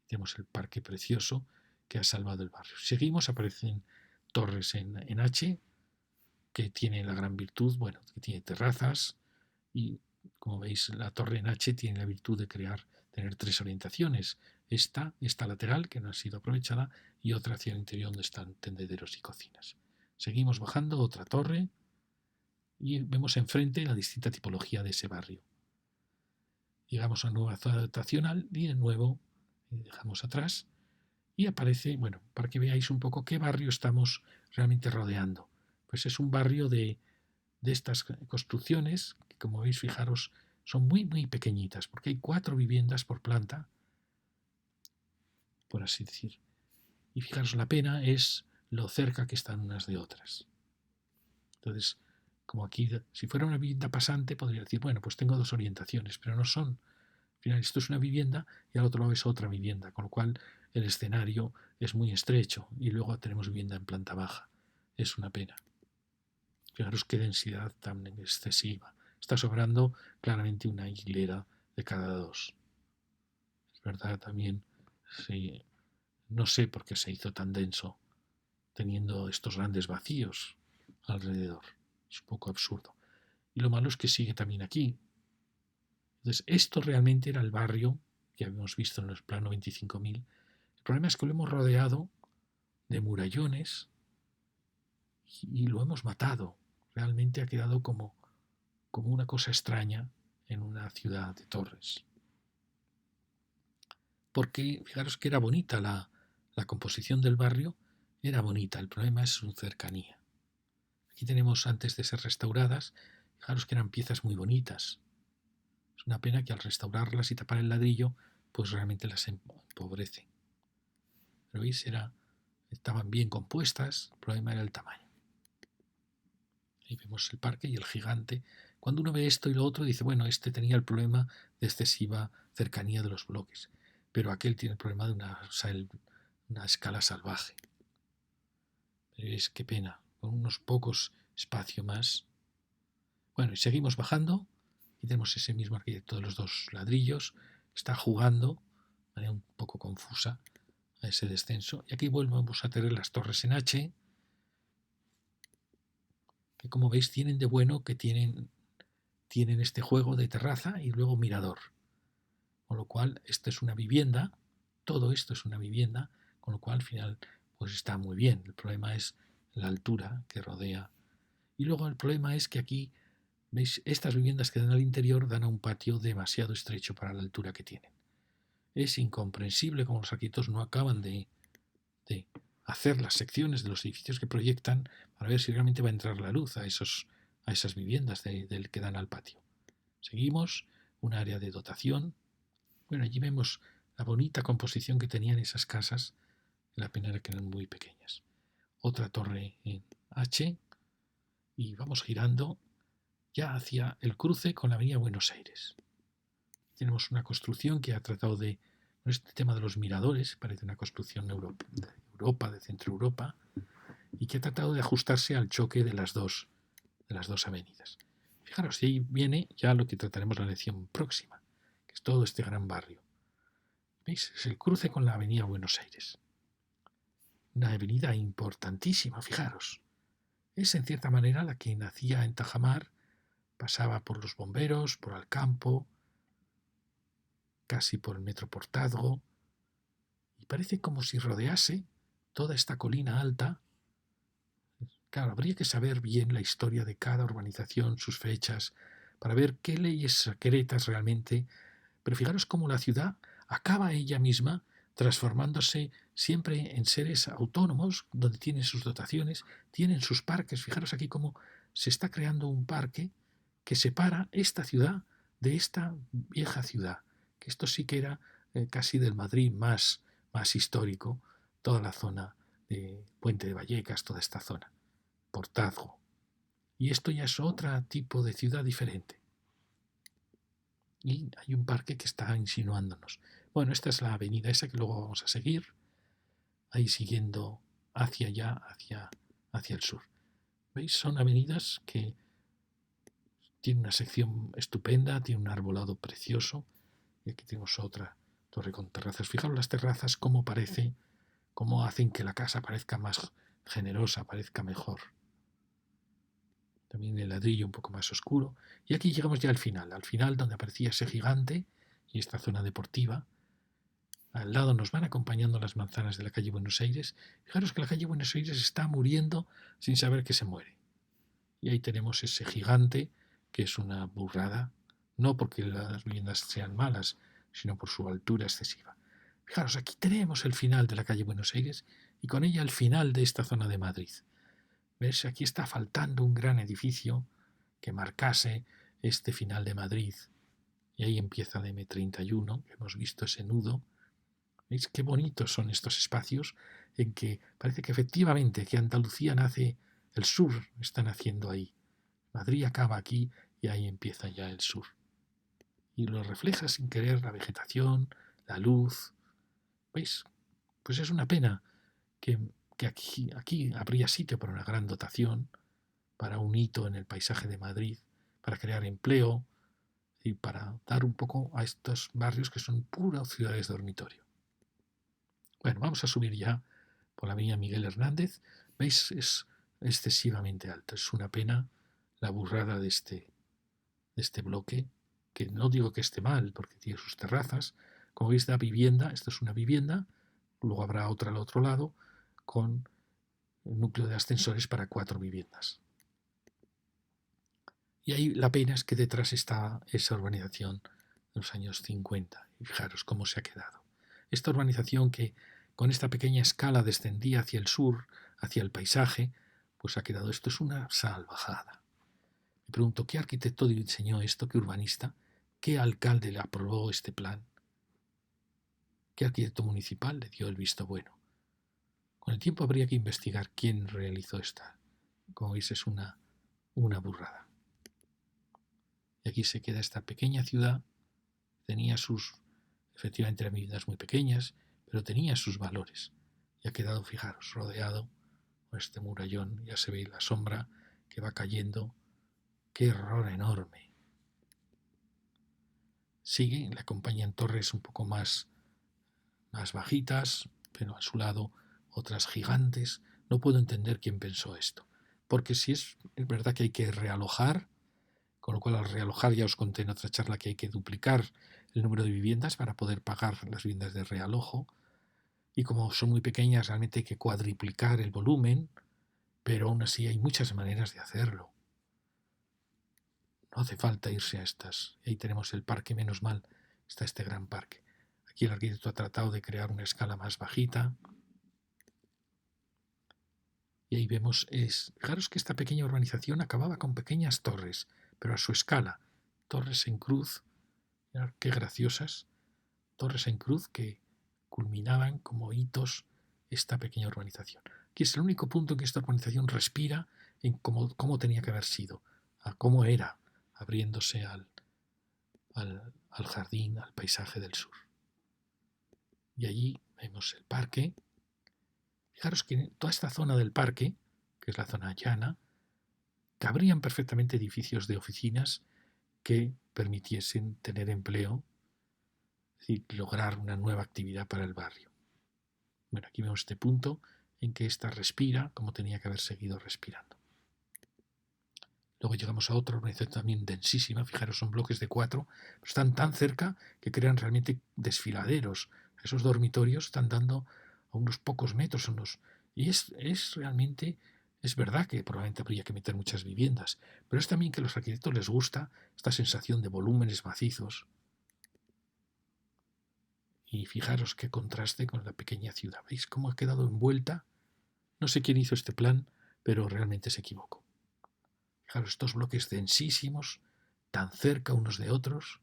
Tenemos el parque precioso que ha salvado el barrio. Seguimos, aparecen torres en H, que tiene la gran virtud, bueno, que tiene terrazas y, como veis, la torre en H tiene la virtud de tener 3 orientaciones. Esta lateral, que no ha sido aprovechada, y otra hacia el interior donde están tendederos y cocinas. Seguimos bajando, otra torre, y vemos enfrente la distinta tipología de ese barrio. Llegamos a una nueva zona dotacional y de nuevo dejamos atrás y aparece, bueno, para que veáis un poco qué barrio estamos realmente rodeando. Pues es un barrio de estas construcciones, que como veis, fijaros, son muy, muy pequeñitas, porque hay 4 viviendas por planta, por así decir. Y fijaros, la pena es lo cerca que están unas de otras. Entonces, como aquí, si fuera una vivienda pasante, podría decir, bueno, pues tengo dos orientaciones, pero no son. Al final, esto es una vivienda y al otro lado es otra vivienda, con lo cual el escenario es muy estrecho y luego tenemos vivienda en planta baja. Es una pena. Fijaros qué densidad tan excesiva. Está sobrando claramente una hilera de cada dos. Es verdad también, sí, no sé por qué se hizo tan denso teniendo estos grandes vacíos alrededor. Es un poco absurdo. Y lo malo es que sigue también aquí. Entonces, esto realmente era el barrio que habíamos visto en el plano 25.000. El problema es que lo hemos rodeado de murallones y lo hemos matado. Realmente ha quedado como una cosa extraña en una ciudad de torres. Porque fijaros que era bonita la composición del barrio, era bonita, el problema es su cercanía. Aquí tenemos, antes de ser restauradas, fijaros que eran piezas muy bonitas. Es una pena que al restaurarlas y tapar el ladrillo, pues realmente las empobrece. Pero veis, estaban bien compuestas, el problema era el tamaño. Ahí vemos el parque y el gigante. Cuando uno ve esto y lo otro, dice, bueno, este tenía el problema de excesiva cercanía de los bloques, pero aquel tiene el problema de una escala salvaje. Pero es qué pena, con unos pocos espacio más. Bueno, y seguimos bajando y tenemos ese mismo arquitecto de los dos ladrillos. Está jugando de manera un poco confusa a ese descenso. Y aquí volvemos a tener las torres en H, que como veis tienen de bueno que tienen este juego de terraza y luego mirador. Con lo cual, esta es una vivienda, todo esto es una vivienda, con lo cual al final pues está muy bien. El problema es la altura que rodea. Y luego el problema es que aquí, veis, estas viviendas que dan al interior dan a un patio demasiado estrecho para la altura que tienen. Es incomprensible cómo los arquitectos no acaban de hacer las secciones de los edificios que proyectan para ver si realmente va a entrar la luz a esas viviendas del que dan al patio. Seguimos, un área de dotación. Bueno, allí vemos la bonita composición que tenían esas casas, la pena era que eran muy pequeñas. Otra torre en H y vamos girando ya hacia el cruce con la avenida Buenos Aires. Tenemos una construcción que ha tratado de, este tema de los miradores, parece una construcción de Europa, de Centro Europa, y que ha tratado de ajustarse al choque de las dos avenidas. Fijaros, y ahí viene ya lo que trataremos la lección próxima, que es todo este gran barrio. ¿Veis? Es el cruce con la avenida Buenos Aires. Una avenida importantísima, fijaros. Es en cierta manera la que nacía en Tajamar, pasaba por los bomberos, por Alcampo, casi por el metro Portazgo, y parece como si rodease toda esta colina alta. Claro, habría que saber bien la historia de cada urbanización, sus fechas, para ver qué leyes secretas realmente. Pero fijaros cómo la ciudad acaba ella misma transformándose siempre en seres autónomos, donde tienen sus dotaciones, tienen sus parques. Fijaros aquí cómo se está creando un parque que separa esta ciudad de esta vieja ciudad, que esto sí que era casi del Madrid más histórico, toda la zona de Puente de Vallecas, toda esta zona. Portazgo. Y esto ya es otro tipo de ciudad diferente. Y hay un parque que está insinuándonos. Bueno, esta es la avenida esa que luego vamos a seguir, ahí siguiendo hacia allá, hacia el sur. ¿Veis? Son avenidas que tienen una sección estupenda, tienen un arbolado precioso. Y aquí tenemos otra torre con terrazas. Fijaros las terrazas cómo hacen que la casa parezca más generosa, parezca mejor. También el ladrillo un poco más oscuro. Y aquí llegamos ya al final donde aparecía ese gigante y esta zona deportiva. Al lado nos van acompañando las manzanas de la calle Buenos Aires. Fijaros que la calle Buenos Aires está muriendo sin saber que se muere. Y ahí tenemos ese gigante, que es una burrada, no porque las viviendas sean malas, sino por su altura excesiva. Fijaros, aquí tenemos el final de la calle Buenos Aires y con ella el final de esta zona de Madrid. ¿Ves? Aquí está faltando un gran edificio que marcase este final de Madrid. Y ahí empieza la M31, que hemos visto ese nudo. ¿Veis qué bonitos son estos espacios en que parece que efectivamente que Andalucía nace El sur está naciendo ahí. Madrid acaba aquí y ahí empieza ya el sur. Y lo refleja sin querer la vegetación, la luz. ¿Veis? Pues es una pena que, que aquí habría sitio para una gran dotación, para un hito en el paisaje de Madrid, para crear empleo y para dar un poco a estos barrios que son puras ciudades de dormitorio. Bueno, vamos a subir ya por la avenida Miguel Hernández. ¿Veis? Es excesivamente alto. Es una pena la burrada de este bloque, que no digo que esté mal, porque tiene sus terrazas. Como veis, da vivienda. Esto es una vivienda. Luego habrá otra al otro lado con un núcleo de ascensores para 4 viviendas. Y ahí la pena es que detrás está esa urbanización de los años 50. Y fijaros cómo se ha quedado. Esta urbanización que con esta pequeña escala descendía hacia el sur, hacia el paisaje, pues ha quedado. Esto es una salvajada. Me pregunto, ¿qué arquitecto diseñó esto? ¿Qué urbanista? ¿Qué alcalde le aprobó este plan? ¿Qué arquitecto municipal le dio el visto bueno? Con el tiempo habría que investigar quién realizó esta. Como veis, es una burrada. Y aquí se queda esta pequeña ciudad. Tenía efectivamente eran viviendas muy pequeñas, pero tenía sus valores. Y ha quedado, fijaros, rodeado por este murallón. Ya se ve la sombra que va cayendo. ¡Qué error enorme! Sigue, le acompañan torres un poco más bajitas, pero a su lado otras gigantes. No puedo entender quién pensó esto. Porque si es verdad que hay que realojar, con lo cual al realojar ya os conté en otra charla que hay que duplicar el número de viviendas para poder pagar las viviendas de realojo. Y como son muy pequeñas, realmente hay que cuadriplicar el volumen, pero aún así hay muchas maneras de hacerlo. No hace falta irse a estas. Ahí tenemos el parque, menos mal, está este gran parque. Aquí el arquitecto ha tratado de crear una escala más bajita. Y ahí vemos, fijaros que esta pequeña urbanización acababa con pequeñas torres, pero a su escala. Torres en cruz, mirad qué graciosas. Torres en cruz que culminaban como hitos esta pequeña urbanización. Aquí es el único punto en que esta urbanización respira en cómo tenía que haber sido, a cómo era, abriéndose al jardín, al paisaje del sur. Y allí vemos el parque. Fijaros que en toda esta zona del parque, que es la zona llana, cabrían perfectamente edificios de oficinas que permitiesen tener empleo, es decir, lograr una nueva actividad para el barrio. Bueno, aquí vemos este punto en que ésta respira como tenía que haber seguido respirando. Luego llegamos a otra urbanización también densísima, fijaros, son bloques de 4, pero están tan cerca que crean realmente desfiladeros. Esos dormitorios están dando a unos pocos metros. Y es realmente, es verdad que probablemente habría que meter muchas viviendas, pero es también que a los arquitectos les gusta esta sensación de volúmenes macizos. Y fijaros qué contraste con la pequeña ciudad. ¿Veis cómo ha quedado envuelta? No sé quién hizo este plan, pero realmente se equivocó. Fijaros, estos bloques densísimos, tan cerca unos de otros,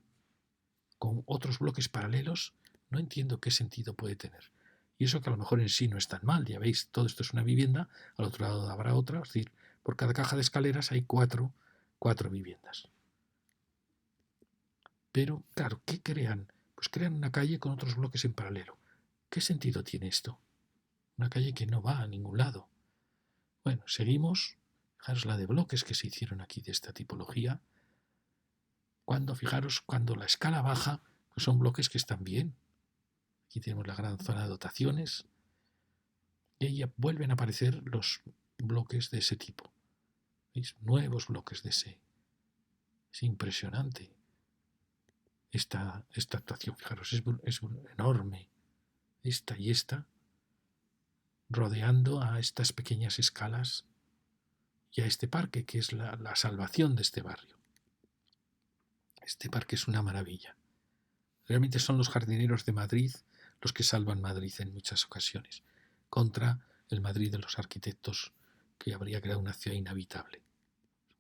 con otros bloques paralelos, no entiendo qué sentido puede tener. Y eso que a lo mejor en sí no es tan mal. Ya veis, todo esto es una vivienda, al otro lado habrá otra, es decir, por cada caja de escaleras hay cuatro viviendas. Pero, claro, ¿qué crean? Pues crean una calle con otros bloques en paralelo. ¿Qué sentido tiene esto? Una calle que no va a ningún lado. Bueno, seguimos. Fijaros la de bloques que se hicieron aquí de esta tipología. Fijaros, cuando la escala baja, pues son bloques que están bien. Aquí tenemos la gran zona de dotaciones. Y ahí vuelven a aparecer los bloques de ese tipo. ¿Veis? Nuevos bloques de ese. Es impresionante esta actuación. Fijaros, es enorme. Esta y esta, rodeando a estas pequeñas escalas y a este parque, que es la salvación de este barrio. Este parque es una maravilla. Realmente son los jardineros de Madrid los que salvan Madrid en muchas ocasiones, contra el Madrid de los arquitectos que habría creado una ciudad inhabitable.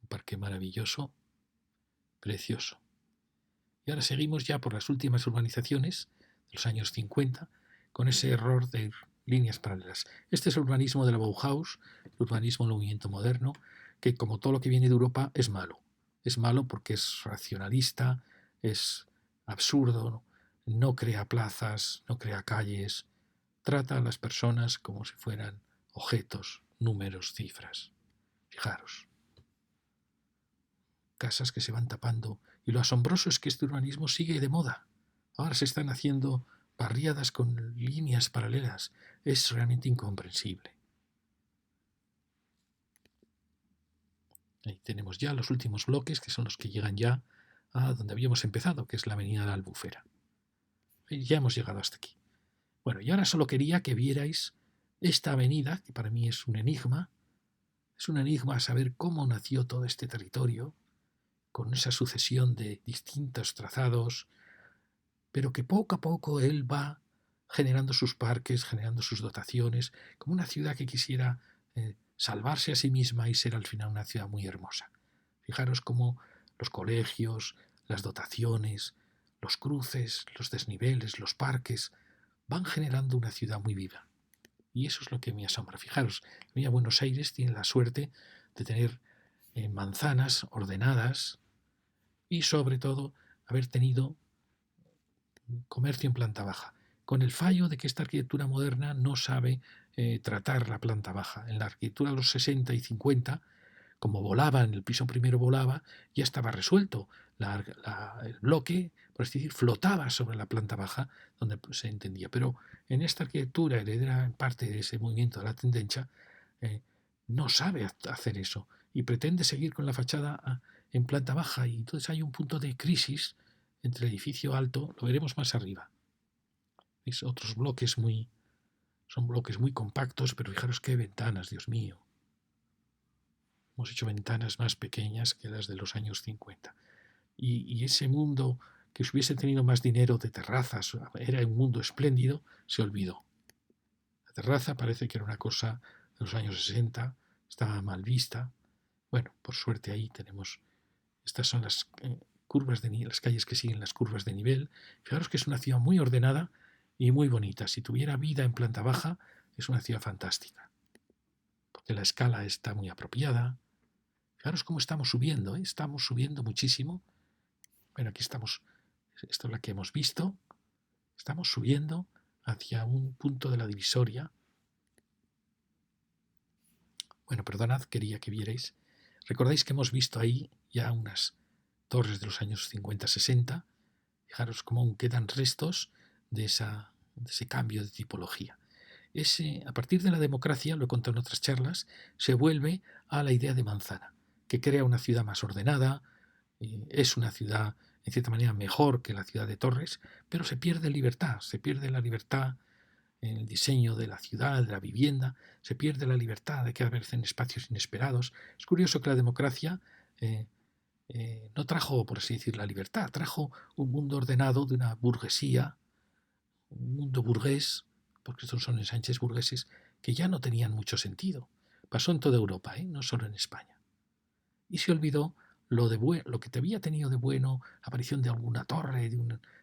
Un parque maravilloso, precioso. Y ahora seguimos ya por las últimas urbanizaciones de los años 50, con ese error de líneas paralelas. Este es el urbanismo de la Bauhaus, el urbanismo del movimiento moderno, que como todo lo que viene de Europa es malo. Es malo porque es racionalista, es absurdo, no crea plazas, no crea calles, trata a las personas como si fueran objetos, números, cifras. Fijaros, casas que se van tapando. Y lo asombroso es que este urbanismo sigue de moda. Ahora se están haciendo barriadas con líneas paralelas. Es realmente incomprensible. Ahí tenemos ya los últimos bloques, que son los que llegan ya a donde habíamos empezado, que es la avenida de la Albufera. Y ya hemos llegado hasta aquí. Bueno, y ahora solo quería que vierais esta avenida, que para mí es un enigma. Es un enigma saber cómo nació todo este territorio, con esa sucesión de distintos trazados, pero que poco a poco él va generando sus parques, generando sus dotaciones, como una ciudad que quisiera salvarse a sí misma y ser al final una ciudad muy hermosa. Fijaros cómo los colegios, las dotaciones, los cruces, los desniveles, los parques, van generando una ciudad muy viva. Y eso es lo que me asombra. Fijaros, mira, Buenos Aires tiene la suerte de tener manzanas ordenadas y sobre todo haber tenido comercio en planta baja, con el fallo de que esta arquitectura moderna no sabe tratar la planta baja. En la arquitectura de los 60 y 50, como volaba, en el piso primero volaba, ya estaba resuelto. El bloque, por así decir, flotaba sobre la planta baja, donde se entendía. Pero en esta arquitectura, heredera en parte de ese movimiento de la tendencia, no sabe hacer eso y pretende seguir con la fachada en planta baja. Y entonces hay un punto de crisis entre el edificio alto, lo veremos más arriba. ¿Veis? Otros bloques son bloques muy compactos, pero fijaros qué ventanas, Dios mío. Hemos hecho ventanas más pequeñas que las de los años 50. Y ese mundo que si hubiese tenido más dinero de terrazas, era un mundo espléndido, se olvidó. La terraza parece que era una cosa de los años 60, estaba mal vista. Bueno, por suerte ahí tenemos, estas son las curvas de las calles que siguen las curvas de nivel. Fijaros que es una ciudad muy ordenada y muy bonita. Si tuviera vida en planta baja, es una ciudad fantástica. Porque la escala está muy apropiada. Fijaros cómo estamos subiendo, ¿eh? Estamos subiendo muchísimo. Bueno, aquí estamos, esto es lo que hemos visto. Estamos subiendo hacia un punto de la divisoria. Bueno, perdonad, quería que vierais. Recordáis que hemos visto ahí ya unas torres de los años 50-60. Fijaros cómo aún quedan restos de ese cambio de tipología. A partir de la democracia, lo he contado en otras charlas, se vuelve a la idea de manzana, que crea una ciudad más ordenada, es una ciudad en cierta manera mejor que la ciudad de Torres, pero se pierde la libertad en el diseño de la ciudad, de la vivienda, se pierde la libertad de que a veces en espacios inesperados. Es curioso que la democracia no trajo, por así decir, la libertad, trajo un mundo ordenado de una burguesía, un mundo burgués, porque estos son ensanches burgueses, que ya no tenían mucho sentido. Pasó en toda Europa, no solo en España. Y se olvidó lo que te había tenido de bueno, aparición de alguna torre,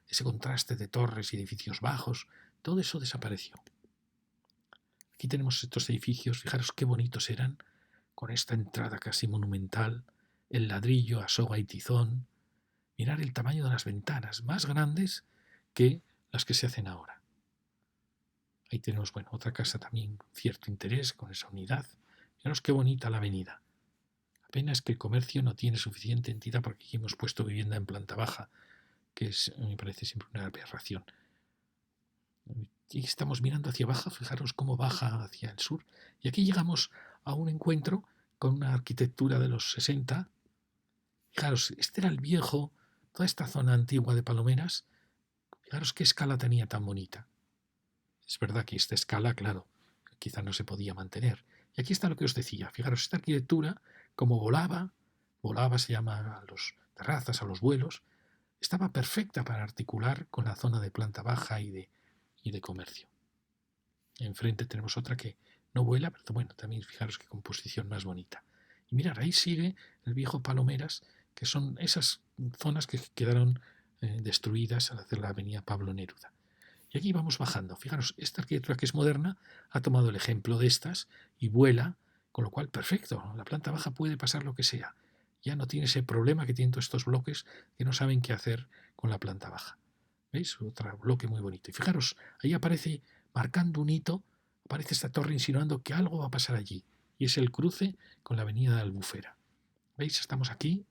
ese contraste de torres y edificios bajos, todo eso desapareció. Aquí tenemos estos edificios, fijaros qué bonitos eran, con esta entrada casi monumental, el ladrillo a soga y tizón. Mirar el tamaño de las ventanas, más grandes que las que se hacen ahora. Ahí tenemos, bueno, otra casa también, cierto interés con esa unidad. Fijaros qué bonita la avenida. Apenas que el comercio no tiene suficiente entidad porque aquí hemos puesto vivienda en planta baja, que me parece siempre una aberración. Y estamos mirando hacia abajo, fijaros cómo baja hacia el sur. Y aquí llegamos a un encuentro con una arquitectura de los 60. Fijaros, este era el viejo, toda esta zona antigua de Palomeras. Fijaros qué escala tenía tan bonita. Es verdad que esta escala, claro, quizá no se podía mantener. Y aquí está lo que os decía. Fijaros, esta arquitectura, como volaba, se llama a las terrazas, a los vuelos, estaba perfecta para articular con la zona de planta baja y de comercio. Enfrente tenemos otra que no vuela, pero bueno, también fijaros qué composición más bonita. Y mirad, ahí sigue el viejo Palomeras, que son esas zonas que quedaron destruidas al hacer la avenida Pablo Neruda. Y aquí vamos bajando. Fijaros, esta arquitectura que es moderna ha tomado el ejemplo de estas y vuela, con lo cual, perfecto, la planta baja puede pasar lo que sea. Ya no tiene ese problema que tienen todos estos bloques que no saben qué hacer con la planta baja. ¿Veis? Otro bloque muy bonito. Y fijaros, ahí aparece, marcando un hito, aparece esta torre insinuando que algo va a pasar allí. Y es el cruce con la avenida de Albufera. ¿Veis? Estamos aquí,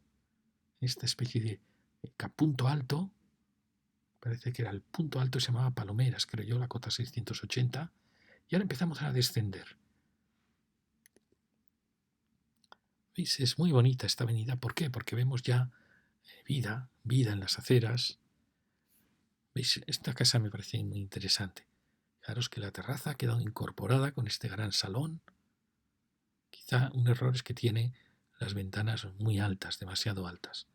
en esta especie de punto alto. Parece que era el punto alto, se llamaba Palomeras, creo yo, la cota 680. Y ahora empezamos a descender. ¿Veis? Es muy bonita esta avenida. ¿Por qué? Porque vemos ya vida en las aceras. ¿Veis? Esta casa me parece muy interesante. Fijaros que la terraza ha quedado incorporada con este gran salón. Quizá un error es que tiene las ventanas muy altas, demasiado altas.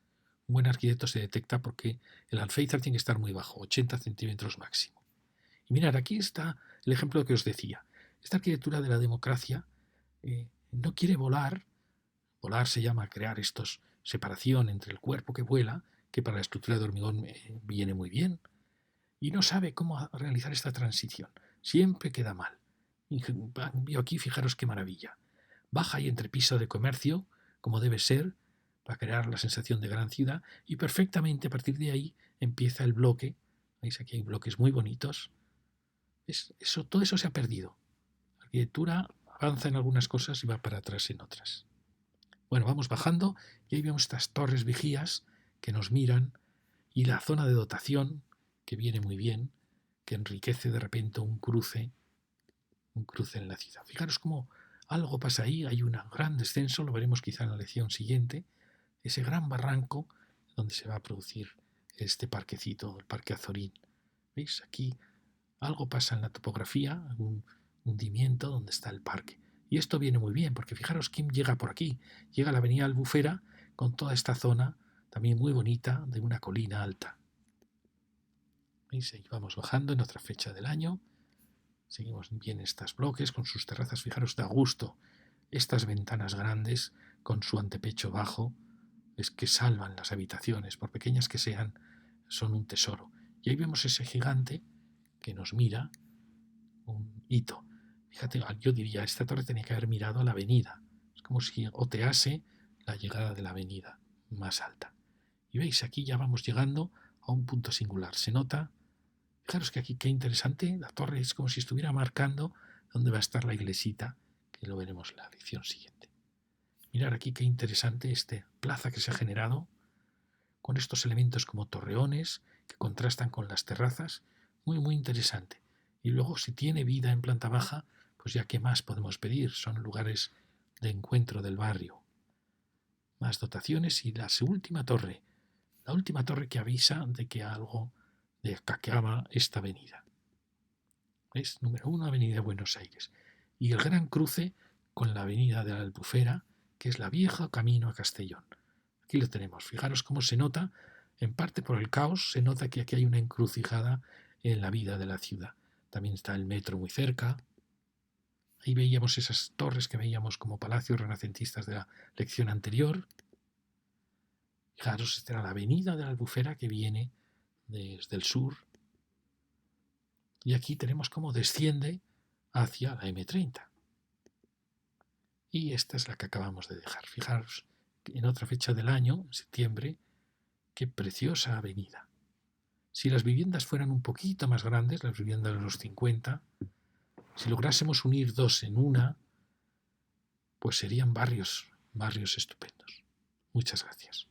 Un buen arquitecto se detecta porque el alféizar tiene que estar muy bajo, 80 centímetros máximo. Y mirad, aquí está el ejemplo que os decía. Esta arquitectura de la democracia no quiere volar. Volar se llama crear estos separación entre el cuerpo que vuela, que para la estructura de hormigón viene muy bien, y no sabe cómo realizar esta transición. Siempre queda mal. Veo aquí, fijaros qué maravilla. Baja y entrepiso de comercio, como debe ser, para crear la sensación de gran ciudad, y perfectamente a partir de ahí empieza el bloque. ¿Veis? Aquí hay bloques muy bonitos. Todo eso se ha perdido. La arquitectura avanza en algunas cosas y va para atrás en otras. Bueno, vamos bajando y ahí vemos estas torres vigías que nos miran y la zona de dotación, que viene muy bien, que enriquece de repente un cruce en la ciudad. Fijaros cómo algo pasa ahí, hay un gran descenso, lo veremos quizá en la lección siguiente, ese gran barranco donde se va a producir este parquecito, el Parque Azorín. ¿Veis? Aquí algo pasa en la topografía, un hundimiento donde está el parque. Y esto viene muy bien, porque fijaros quién llega por aquí. Llega a la avenida Albufera con toda esta zona también muy bonita de una colina alta. ¿Veis? Ahí vamos bajando en otra fecha del año. Seguimos bien estos bloques con sus terrazas. Fijaros, da gusto. Estas ventanas grandes con su antepecho bajo es que salvan las habitaciones, por pequeñas que sean, son un tesoro. Y ahí vemos ese gigante que nos mira, un hito. Fíjate, yo diría, esta torre tenía que haber mirado a la avenida. Es como si otease la llegada de la avenida más alta. Y veis, aquí ya vamos llegando a un punto singular. Se nota, fijaros que aquí qué interesante, la torre es como si estuviera marcando dónde va a estar la iglesita, que lo veremos en la lección siguiente. Mirad aquí qué interesante esta plaza que se ha generado, con estos elementos como torreones que contrastan con las terrazas, muy muy interesante. Y luego si tiene vida en planta baja, pues ya qué más podemos pedir, son lugares de encuentro del barrio. Más dotaciones y la última torre que avisa de que algo descaqueaba esta avenida. Es número 1, Avenida de Buenos Aires. Y el gran cruce con la avenida de la Albufera, que es la vieja camino a Castellón. Aquí lo tenemos. Fijaros cómo se nota, en parte por el caos, se nota que aquí hay una encrucijada en la vida de la ciudad. También está el metro muy cerca. Ahí veíamos esas torres que veíamos como palacios renacentistas de la lección anterior. Fijaros, esta era la avenida de la Albufera que viene desde el sur. Y aquí tenemos cómo desciende hacia la M30. Y esta es la que acabamos de dejar. Fijaros, en otra fecha del año, en septiembre, qué preciosa avenida. Si las viviendas fueran un poquito más grandes, las viviendas de los 50, si lográsemos unir dos en una, pues serían barrios estupendos. Muchas gracias.